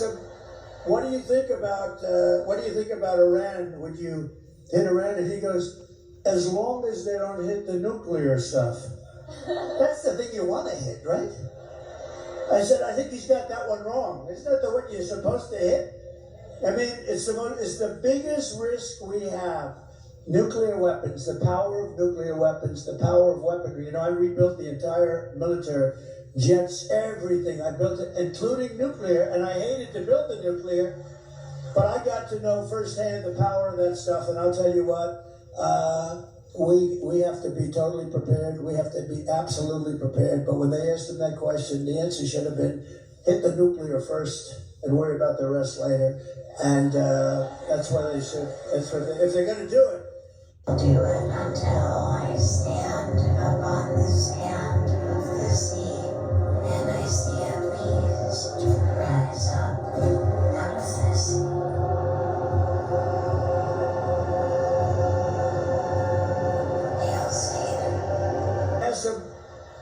asked him, what do you think about Iran? Would you hit Iran? And he goes, as long as they don't hit the nuclear stuff. That's the thing you want to hit, right? I said, I think he's got that one wrong. Isn't that the one you're supposed to hit? I mean, it's the biggest risk we have. Nuclear weapons, the power of nuclear weapons, the power of weaponry. You know, I rebuilt the entire military, jets, everything. I built it, including nuclear, and I hated to build the nuclear, but I got to know firsthand the power of that stuff, and I'll tell you what, we have to be totally prepared. We have to be absolutely prepared. But when they asked him that question, the answer should have been, hit the nuclear first and worry about the rest later. And that's what they should. If they're going to do it. Do it until I stand upon the sand of the sea, and I see a beast rise up out of the sea. He'll say that. Ask him,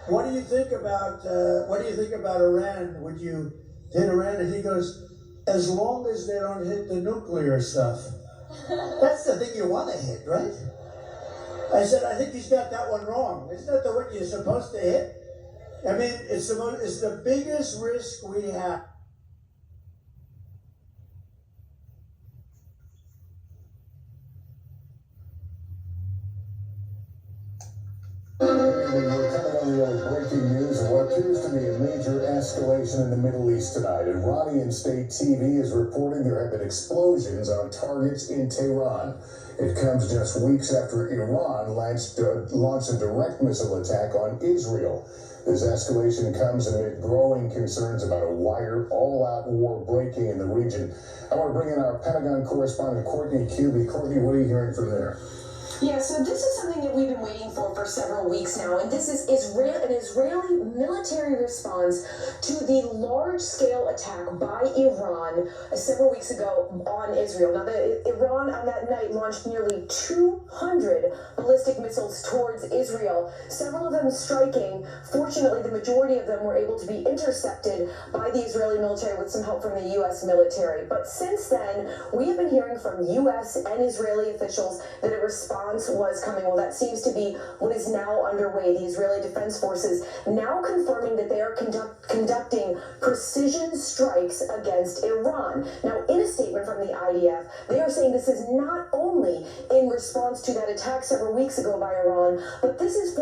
what do you think about Iran? Would you hit Iran? And he goes, as long as they don't hit the nuclear stuff. That's the thing you want to hit, right? I said, I think he's got that one wrong. Isn't that the one you're supposed to hit? I mean, it's the biggest risk we have. We're coming on the breaking news of what appears to be a major escalation in the Middle East tonight. Iranian state TV is reporting there have been explosions on targets in Tehran. It comes just weeks after Iran launched a direct missile attack on Israel. This escalation comes amid growing concerns about a wider, all-out war breaking in the region. I want to bring in our Pentagon correspondent, Courtney Kube. Courtney, what are you hearing from there? Yeah, so this is something that we've been waiting for several weeks now, and this is an Israeli military response to the large-scale attack by Iran several weeks ago on Israel. Now, Iran on that night launched nearly 200 ballistic missiles towards Israel, several of them striking. Fortunately, the majority of them were able to be intercepted by the Israeli military with some help from the U.S. military. But since then, we have been hearing from U.S. and Israeli officials that a response was coming. Well, that seems to be what is now underway. The Israeli Defense Forces now confirming that they are conducting precision strikes against Iran. Now, in a statement from the IDF, they are saying this is not only in response to that attack several weeks ago by Iran, but this is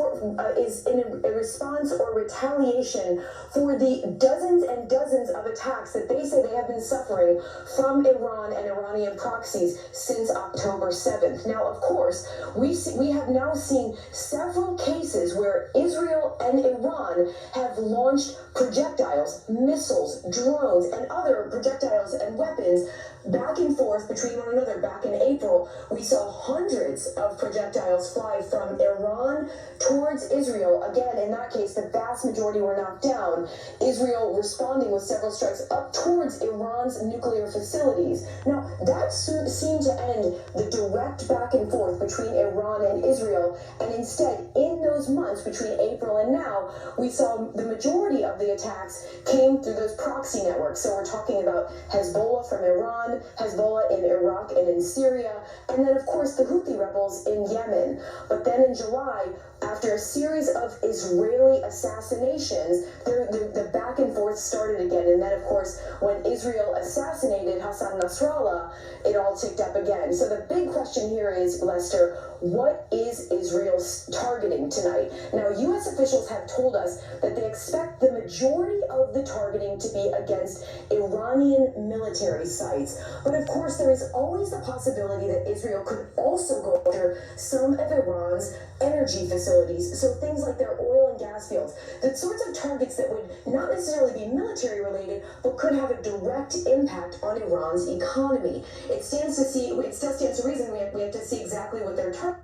in a response or retaliation for the dozens and dozens of attacks that they say they have been suffering from Iran and Iranian proxies since October 7th. Now, of course, we have now seen several cases where Israel and Iran have launched projectiles, missiles, drones, and other projectiles and weapons back and forth between one another. Back in April, we saw hundreds of projectiles fly from Iran towards Israel. Again, in that case, the vast majority were knocked down. Israel responding with several strikes up towards Iran's nuclear facilities. Now, that seemed to end the direct back and forth between Iran and Israel, and instead, in those months between April and now, we saw the majority of the attacks came through those proxy networks. So we're talking about Hezbollah from Iran, Hezbollah in Iraq and in Syria, and then of course the Houthi rebels in Yemen. But then in July, after a series of Israeli assassinations, the back and forth started again. And then of course, when Israel assassinated Hassan Nasrallah, it all ticked up again. So the big question here is, Lester, what is Israel targeting tonight? Now, U.S. officials have told us that they expect the majority of the targeting to be against Iranian military sites. But of course, there is always the possibility that Israel could also go after some of Iran's energy facilities. So things like their oil and gas fields, the sorts of targets that would not necessarily be military related, but could have a direct impact on Iran's economy. It still stands to reason we have to see exactly what they're targeting.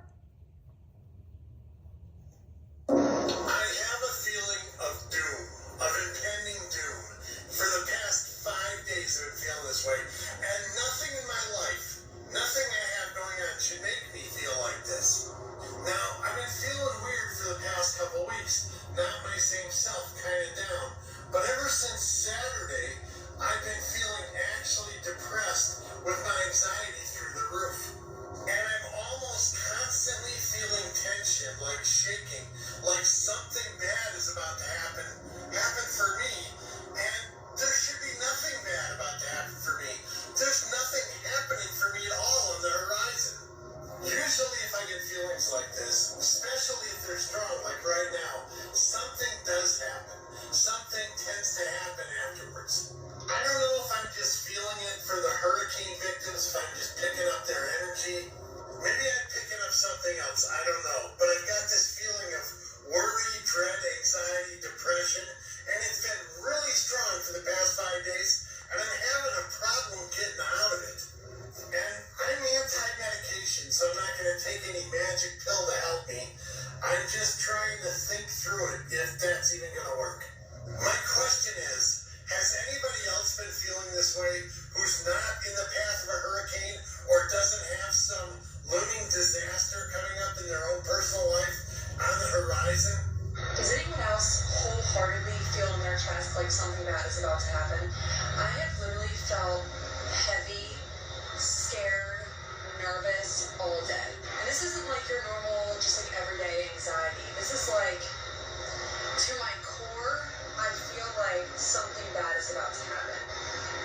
I have a feeling of doom, of impending doom. For the past 5 days I've been feeling this way, and nothing in my life, nothing I have going on should make me feel like this. Now, I've been feeling weird for the past couple weeks, not my same self, kind of down. But ever since Saturday, I've been feeling this way who's not in the path of a hurricane or doesn't have some looming disaster coming up in their own personal life on the horizon? Does anyone else wholeheartedly feel in their chest like something bad is about to happen? I have literally felt heavy, scared, nervous all day. And this isn't like your normal, just like everyday anxiety. This is like, to my core, I feel like something bad is about to happen.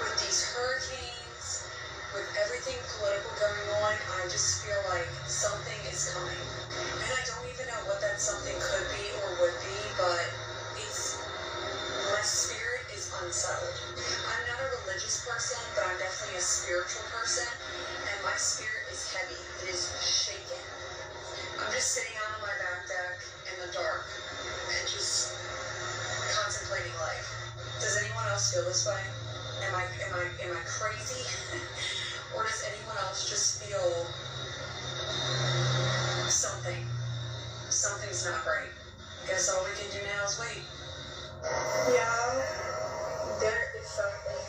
With these hurricanes, with everything political going on, I just feel like something is coming. And I don't even know what that something could be or would be, but my spirit is unsettled. I'm not a religious person, but I'm definitely a spiritual person, and my spirit is heavy. It is shaken. I'm just sitting out on my back deck in the dark and just contemplating life. Does anyone else feel this way? Am I crazy? Or does anyone else just feel something? Something's not right. I guess all we can do now is wait. Yeah, there is something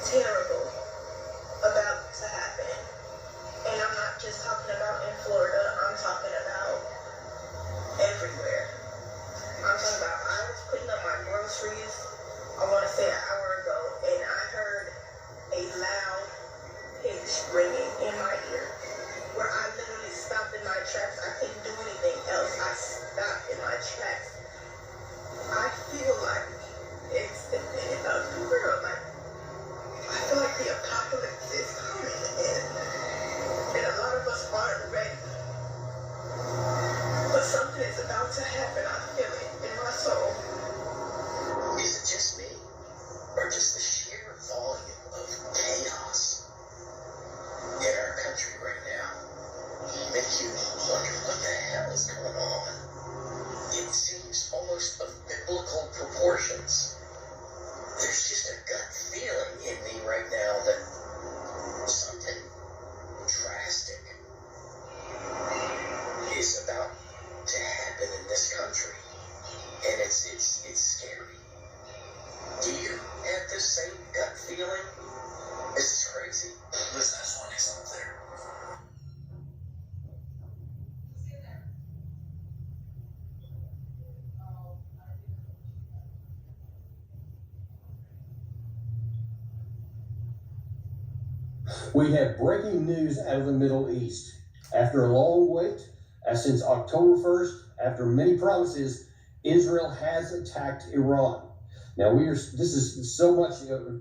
terrible about to happen. And I'm not just talking about in Florida, I'm talking about everywhere. I'm talking about, I was putting up my groceries, I want to say an hour ago, and I heard a loud pitch ringing in my ear, where I literally stopped in my tracks. I couldn't do anything else. I stopped in my tracks. I feel like it's the end of the world. Like, I feel like the apocalypse is coming, and a lot of us aren't ready. But something is about to happen. I feel it in my soul. Is it just me? Or just the sheer volume of chaos in our country right now make you wonder what the hell is going on? It seems almost of biblical proportions. There's just a gut feeling in me right now that something drastic is about to happen in this country. And it's scary. Do you have the same gut feeling? This is crazy. Listen, I just want to make something clear. We have breaking news out of the Middle East. After a long wait, since October 1st, after many promises, Israel has attacked Iran. Now this is so much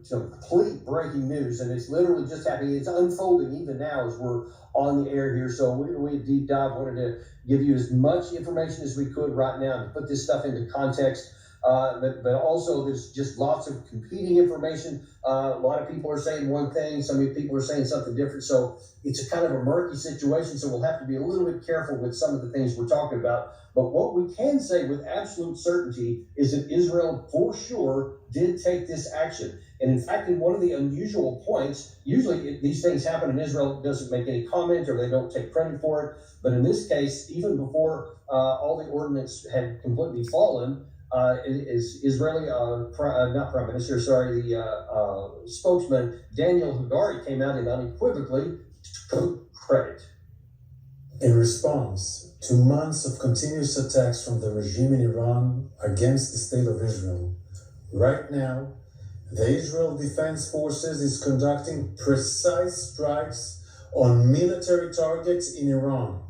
complete breaking news, and it's literally just happening. It's unfolding even now as we're on the air here. So we deep dive, wanted to give you as much information as we could right now to put this stuff into context. But also there's just lots of competing information. A lot of people are saying one thing, some people are saying something different. So it's a kind of a murky situation. So we'll have to be a little bit careful with some of the things we're talking about. But what we can say with absolute certainty is that Israel for sure did take this action. And in fact, in one of the unusual points, usually these things happen and Israel doesn't make any comment or they don't take credit for it. But in this case, even before all the ordinance had completely fallen, is Israeli, not prime minister, sorry, the spokesman, Daniel Hagari, came out and unequivocally took credit. In response to months of continuous attacks from the regime in Iran against the state of Israel, right now, the Israel Defense Forces is conducting precise strikes on military targets in Iran.